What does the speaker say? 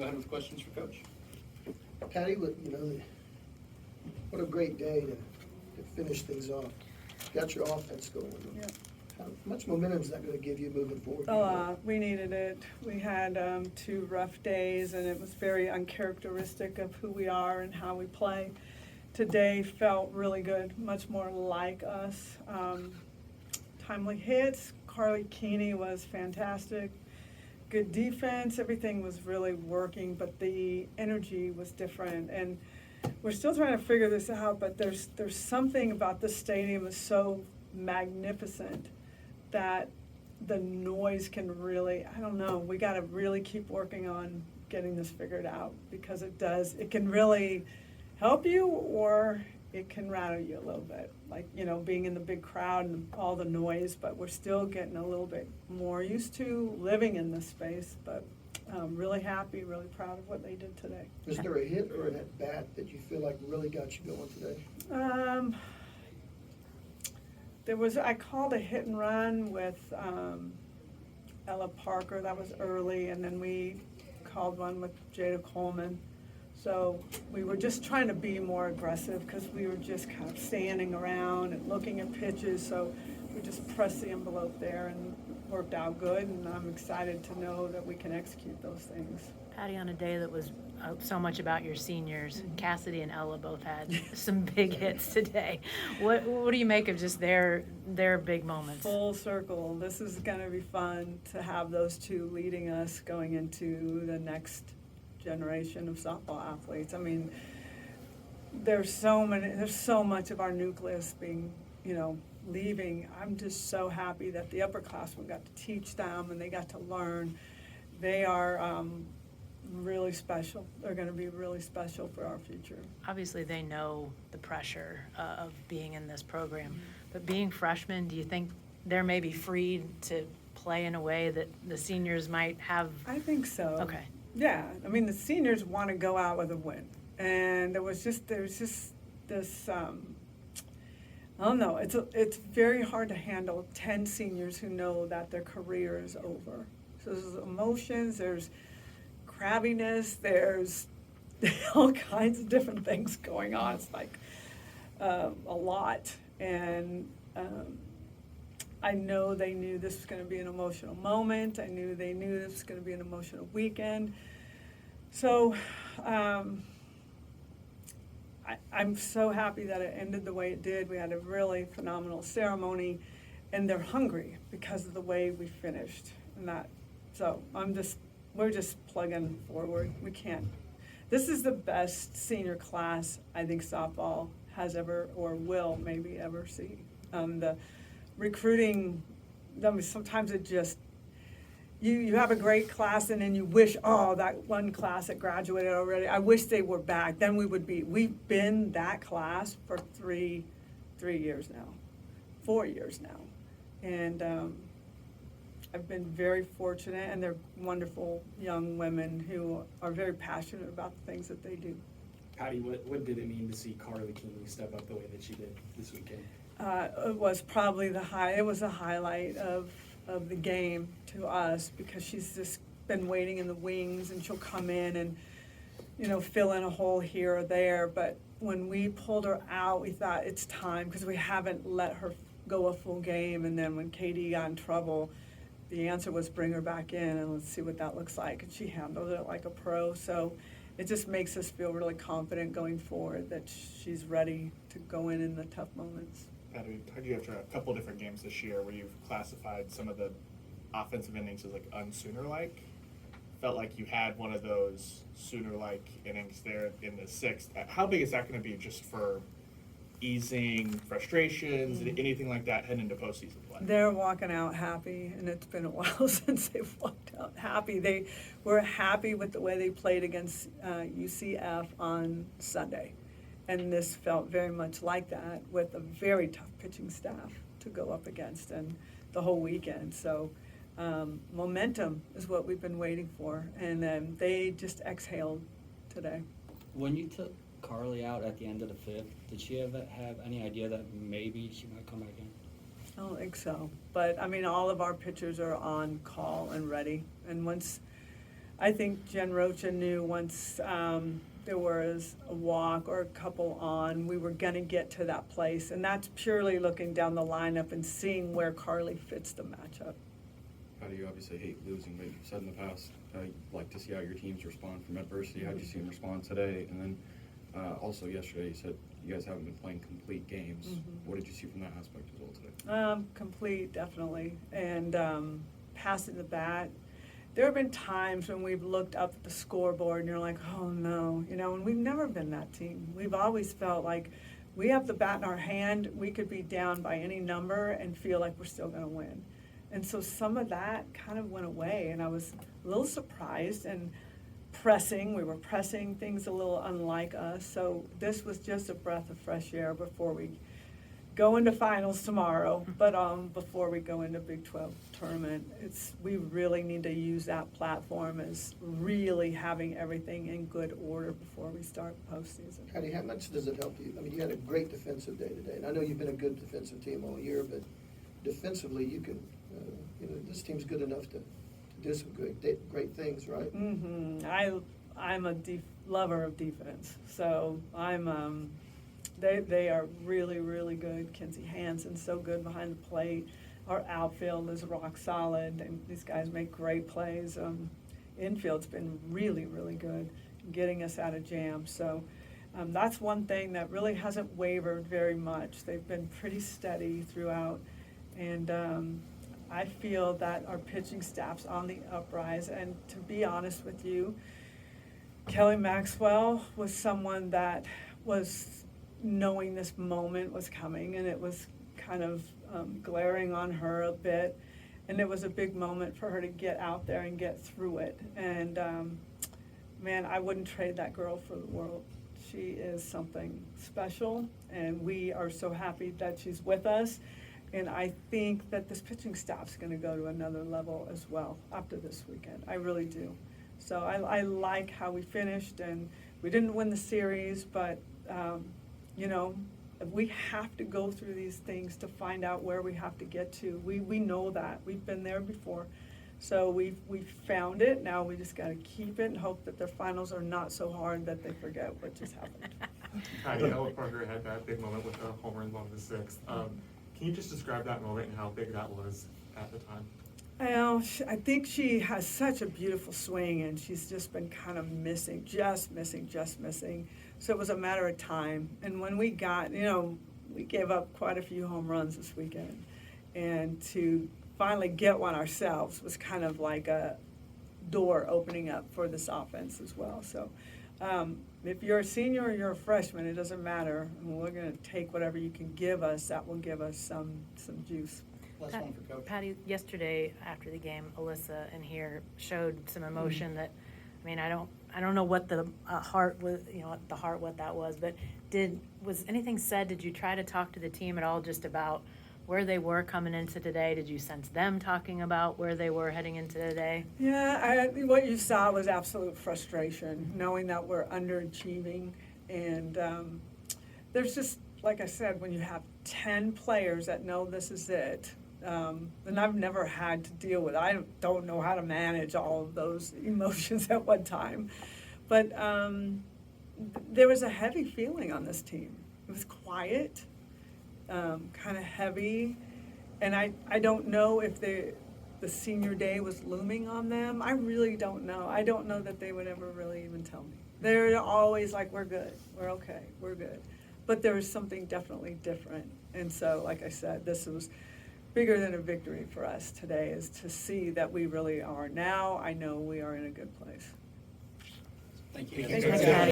Go ahead with questions for Coach. Patty, what a great day to finish things off. Got your offense going. Yeah. How much momentum is that going to give you moving forward? We needed it. We had 2 rough days, and it was very uncharacteristic of who we are and how we play. Today felt really good, much more like us. Timely hits. Carly Keeney was fantastic. Good defense. Everything was really working, but the energy was different. And we're still trying to figure this out, but there's something about this stadium is so magnificent that the noise can really, I don't know, we got to really keep working on getting this figured out, because it can really help you, or it can rattle you a little bit, like, being in the big crowd and all the noise. But we're still getting a little bit more used to living in this space. But really happy, really proud of what they did today. Was there a hit or an at-bat that you feel like really got you going today? I called a hit and run with Ella Parker. That was early, and then we called one with Jada Coleman. So we were just trying to be more aggressive, because we were just kind of standing around and looking at pitches. So we just pressed the envelope there, and worked out good, and I'm excited to know that we can execute those things. Patty, on a day that was so much about your seniors, Kasidi and Ella both had some big hits today. What do you make of just their big moments? Full circle. This is going to be fun to have those two leading us going into the next generation of softball athletes. I mean, there's so much of our nucleus being, leaving. I'm just so happy that the upperclassmen got to teach them and they got to learn. They are really special. They're going to be really special for our future. Obviously, they know the pressure of being in this program, but being freshmen, do you think they're maybe freed to play in a way that the seniors might have? I think so. Okay. Yeah, I mean, the seniors want to go out with a win, and there's just this. I don't know. It's very hard to handle 10 seniors who know that their career is over. So there's emotions, there's crabbiness, there's all kinds of different things going on. It's like a lot, and I know they knew this was going to be an emotional moment. I knew they knew this was going to be an emotional weekend. So I'm so happy that it ended the way it did. We had a really phenomenal ceremony, and they're hungry because of the way we finished. So we're just plugging forward. We can't. This is the best senior class I think softball has ever, or will maybe ever see. The recruiting, I mean, sometimes it just, you have a great class, and then you wish, that one class that graduated already, I wish they were back. Then we've been that class for 3 years now, 4 years now. And I've been very fortunate, and they're wonderful young women who are very passionate about the things that they do. Patty, what did it mean to see Carly Keeney step up the way that she did this weekend? It was probably it was a highlight of the game to us, because she's just been waiting in the wings, and she'll come in and, fill in a hole here or there. But when we pulled her out, we thought it's time, because we haven't let her go a full game. And then when Katie got in trouble, the answer was bring her back in and let's see what that looks like. And she handled it like a pro. So it just makes us feel really confident going forward that she's ready to go in the tough moments. Patty, we heard you after a couple different games this year where you've classified some of the offensive innings as like unsooner-like. Felt like you had one of those sooner-like innings there in the 6th. How big is that going to be just for easing frustrations, anything like that heading into postseason play? They're walking out happy, and it's been a while since they've walked out happy. They were happy with the way they played against UCF on Sunday. And this felt very much like that, with a very tough pitching staff to go up against, and the whole weekend. So momentum is what we've been waiting for, and then they just exhaled today. When you took Carly out at the end of the 5th, did she have any idea that maybe she might come back in? I don't think so. But, I mean, all of our pitchers are on call and ready. And once I think Jen Rocha knew once there was a walk or a couple on, we were going to get to that place. And that's purely looking down the lineup and seeing where Carly fits the matchup. How do you obviously hate losing, but you've said in the past, you like to see how your teams respond from adversity. How did you see them respond today? And then also yesterday, you said you guys haven't been playing complete games. What did you see from that aspect as well today? Complete, definitely. And passing the bat. There have been times when we've looked up at the scoreboard and you're like, oh no, you know, and we've never been that team. We've always felt like we have the bat in our hand, we could be down by any number and feel like we're still going to win. And so some of that kind of went away, and I was a little surprised and we were pressing things a little unlike us. So this was just a breath of fresh air before we go into finals tomorrow, but before we go into Big 12 tournament, we really need to use that platform as really having everything in good order before we start postseason. Patty, how much does it help you? I mean, you had a great defensive day today, and I know you've been a good defensive team all year, but defensively, you can, this team's good enough to do some great things, right? I'm a lover of defense, so I'm. They are really, really good. Kinsey Hansen's so good behind the plate. Our outfield is rock solid, and these guys make great plays. Infield's been really, really good, getting us out of jams. So that's one thing that really hasn't wavered very much. They've been pretty steady throughout, and I feel that our pitching staff's on the uprise. And to be honest with you, Kelly Maxwell was someone that was knowing this moment was coming, and it was kind of glaring on her a bit, and it was a big moment for her to get out there and get through it. And man, I wouldn't trade that girl for the world. She is something special, and we are so happy that she's with us. And I think that this pitching staff's going to go to another level as well after this weekend. I really do. So I like how we finished, and we didn't win the series, but you know, we have to go through these things to find out where we have to get to. We know that. We've been there before. So we've found it. Now we just got to keep it and hope that their finals are not so hard that they forget what just happened. Patty, Ella Parker had that big moment with the home run on the 6th. Can you just describe that moment and how big that was at the time? Well, I think she has such a beautiful swing, and she's just been kind of missing. So it was a matter of time. And when we got, we gave up quite a few home runs this weekend. And to finally get one ourselves was kind of like a door opening up for this offense as well. So if you're a senior or you're a freshman, it doesn't matter. We're going to take whatever you can give us. That will give us some juice. Last one for Coach. Patty, yesterday after the game, Alyssa in here showed some emotion that, I mean, I don't know what the heart was, what that was, but was anything said? Did you try to talk to the team at all just about where they were coming into today? Did you sense them talking about where they were heading into today? Yeah, what you saw was absolute frustration, knowing that we're underachieving. And there's just, like I said, when you have 10 players that know this is it, and I've never had to deal with it. I don't know how to manage all of those emotions at one time. But there was a heavy feeling on this team. It was quiet, kind of heavy. And I don't know if the senior day was looming on them. I really don't know. I don't know that they would ever really even tell me. They're always like, we're good, we're okay, we're good. But there was something definitely different. And so, like I said, this was bigger than a victory for us today, is to see that we really are. Now I know we are in a good place. Thank you. Thanks, Patty.